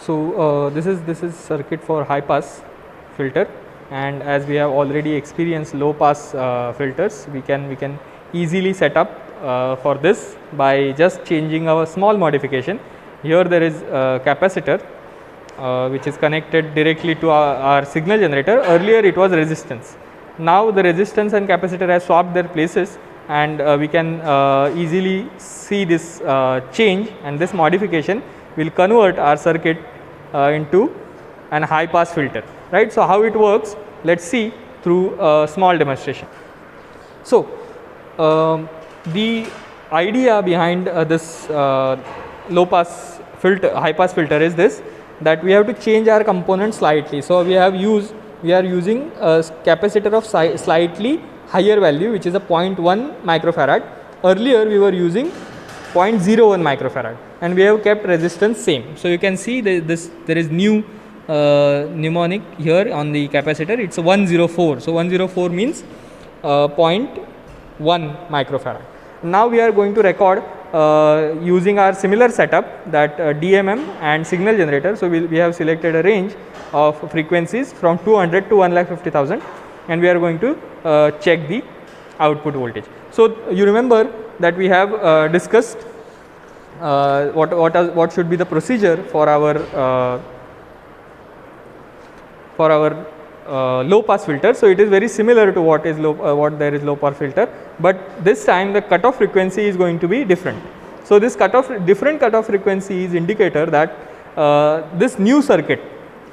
So this is circuit for high pass filter, and as we have already experienced low pass filters, we can easily set up for this by just changing our small modification. Here there is a capacitor which is connected directly to our signal generator. Earlier it was resistance. Now the resistance and capacitor has swapped their places, and we can easily see this change, and this modification will convert our circuit into an high pass filter, right. So how it works, let's see through a small demonstration. So the idea behind this low pass filter, high pass filter is this, that we have to change our component slightly. So we are using a capacitor of slightly higher value, which is a 0.1 microfarad. Earlier we were using 0.01 microfarad, and we have kept resistance same. So you can see there is new mnemonic here on the capacitor. It's 104. So 104 means 0.1 microfarad. Now we are going to record using our similar setup, that DMM and signal generator. So we have selected a range of frequencies from 200 to 1,50,000, and we are going to check the output voltage. So you remember that we have discussed what should be the procedure for our low pass filter. So it is very similar to what there is low pass filter, but this time the cutoff frequency is going to be different. So this different cutoff frequency is indicator that this new circuit,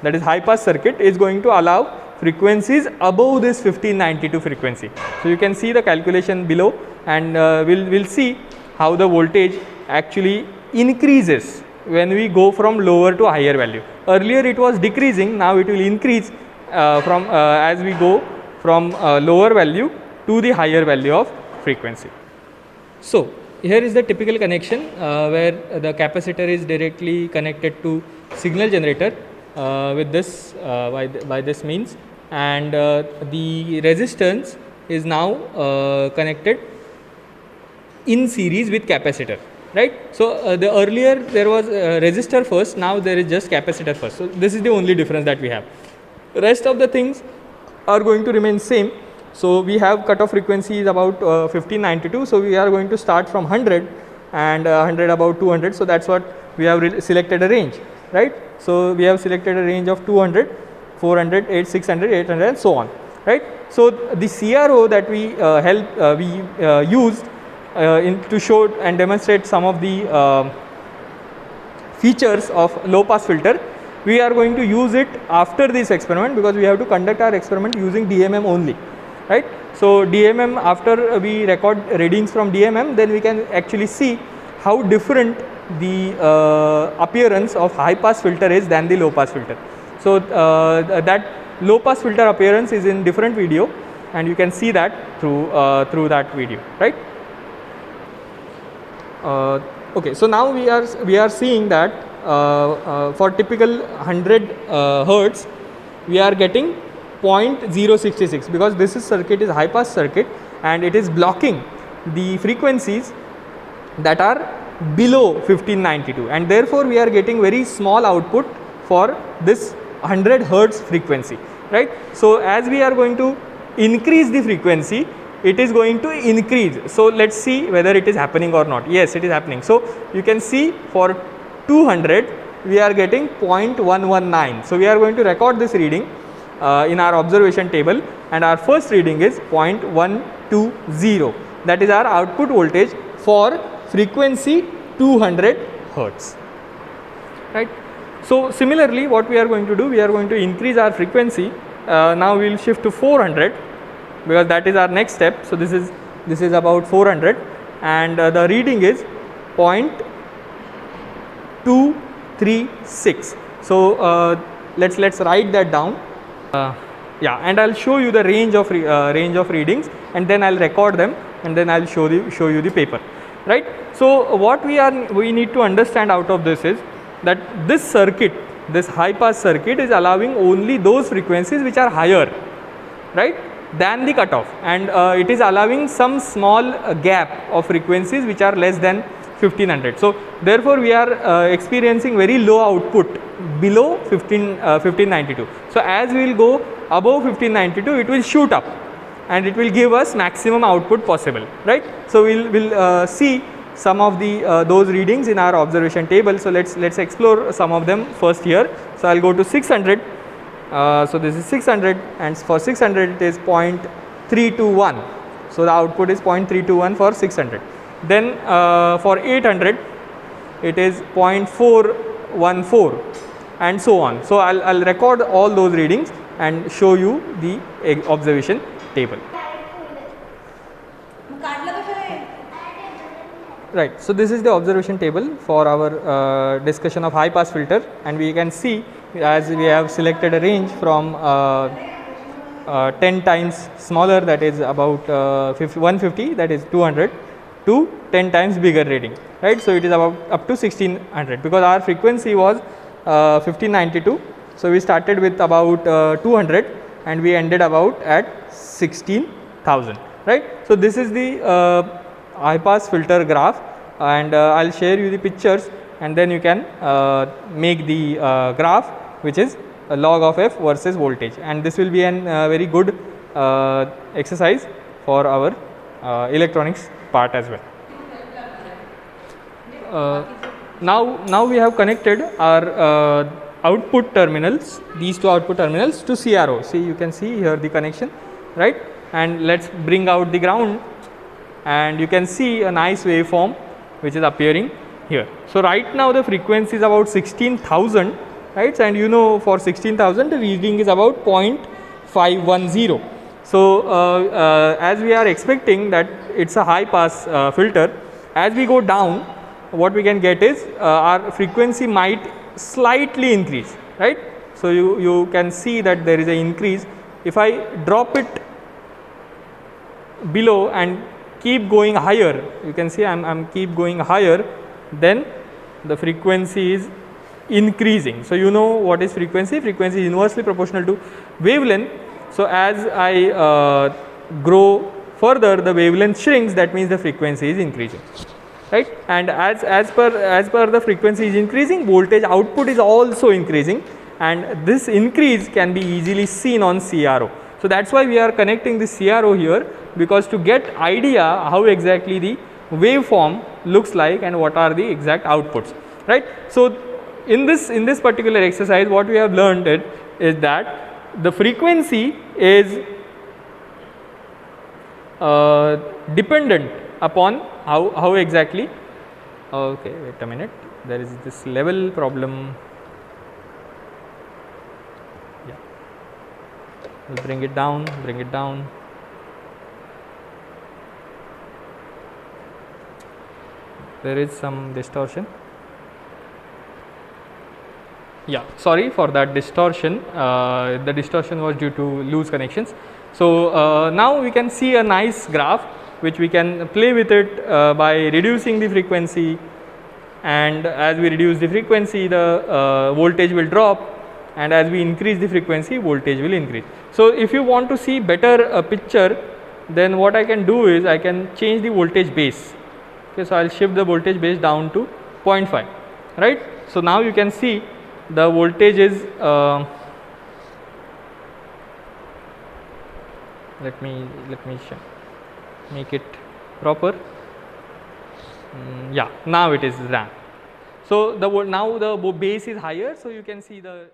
that is high pass circuit, is going to allow frequencies above this 1592 frequency. So you can see the calculation below, and we'll see how the voltage actually increases when we go from lower to higher value. Earlier it was decreasing, now it will increase as we go from lower value to the higher value of frequency. So here is the typical connection where the capacitor is directly connected to signal generator with this by this means, and the resistance is now connected in series with capacitor, right. So the earlier there was resistor first, now there is just capacitor first. So this is the only difference that we have. Rest of the things are going to remain same. So we have cutoff frequency is about 1592. So we are going to start from 100, and 100 about 200. So that's what we have selected a range, right. So we have selected a range of 200, 400, 600, 800, and so on, right. So the CRO that we used to show and demonstrate some of the features of low pass filter, we are going to use it after this experiment, because we have to conduct our experiment using DMM only, right. So DMM, after we record readings from DMM, then we can actually see how different the appearance of high pass filter is than the low pass filter. So that low pass filter appearance is in different video, and you can see that through that video, right. Okay, so now we are seeing that for typical 100 hertz we are getting 0.066, because this circuit is high pass circuit, and it is blocking the frequencies that are below 1592, and therefore we are getting very small output for this 100 hertz frequency, right. So as we are going to increase the frequency, it is going to increase. So let's see whether it is happening or not. Yes, it is happening. So you can see for 200 we are getting 0.119. So we are going to record this reading in our observation table, and our first reading is 0.120. that is our output voltage for frequency 200 hertz, right. So similarly, what we are going to do, we are going to increase our frequency. Now we will shift to 400, because that is our next step. So this is about 400, and the reading is 0.236. So let's write that down. Yeah, and I'll show you the range of readings, and then I'll record them, and then I'll show you the paper, right. So what we need to understand out of this is that this circuit, this high pass circuit, is allowing only those frequencies which are higher, right, than the cutoff, and it is allowing some small gap of frequencies which are less than 1500. So therefore we are experiencing very low output below 1592. So as we will go above 1592, it will shoot up and it will give us maximum output possible, right? So we'll see some of the those readings in our observation table. So let's explore some of them first here. So I'll go to 600. So this is 600, and for 600 it is 0.321. So the output is 0.321 for 600. Then for 800 it is 0.414 and so on. So I'll record all those readings and show you the observation table. Right. So this is the observation table for our discussion of high pass filter, and we can see, as we have selected a range from 10 times smaller, that is about 150, that is 200, to 10 times bigger reading, right? So it is about up to 1600, because our frequency was 1592. So we started with about 200 and we ended about at 16,000, right? So this is the high pass filter graph, and I'll share you the pictures, and then you can make the graph, which is a log of f versus voltage, and this will be an very good exercise for our electronics part as well. Now we have connected our output terminals, these two output terminals, to CRO. See, you can see here the connection, right? And let's bring out the ground, and you can see a nice waveform which is appearing here. So right now the frequency is about 16,000, right? And you know, for 16,000 the reading is about 0.510. So as we are expecting that it's a high pass filter, as we go down, what we can get is our frequency might slightly increase, right? So you can see that there is an increase. If I drop it below and keep going higher, you can see I'm keep going higher, then the frequency is increasing. So you know what is frequency? Frequency is inversely proportional to wavelength. So as I grow further, the wavelength shrinks, that means the frequency is increasing, right? And as per the frequency is increasing, voltage output is also increasing, and this increase can be easily seen on CRO. So that's why we are connecting the CRO here, because to get idea how exactly the waveform looks like and what are the exact outputs, right? So in this particular exercise, what we have learned is that the frequency is dependent upon how exactly. Okay, wait a minute, there is this level problem. Yeah, we'll bring it down. There is some distortion. Yeah, sorry for that distortion. The distortion was due to loose connections. So now we can see a nice graph which we can play with it by reducing the frequency, and as we reduce the frequency, the voltage will drop, and as we increase the frequency, voltage will increase. So if you want to see better picture, then what I can do is I can change the voltage base. Okay, so I'll shift the voltage base down to 0.5, right? So now you can see the voltage is let me make it proper. Yeah, now it is RAM. So now the base is higher, so you can see the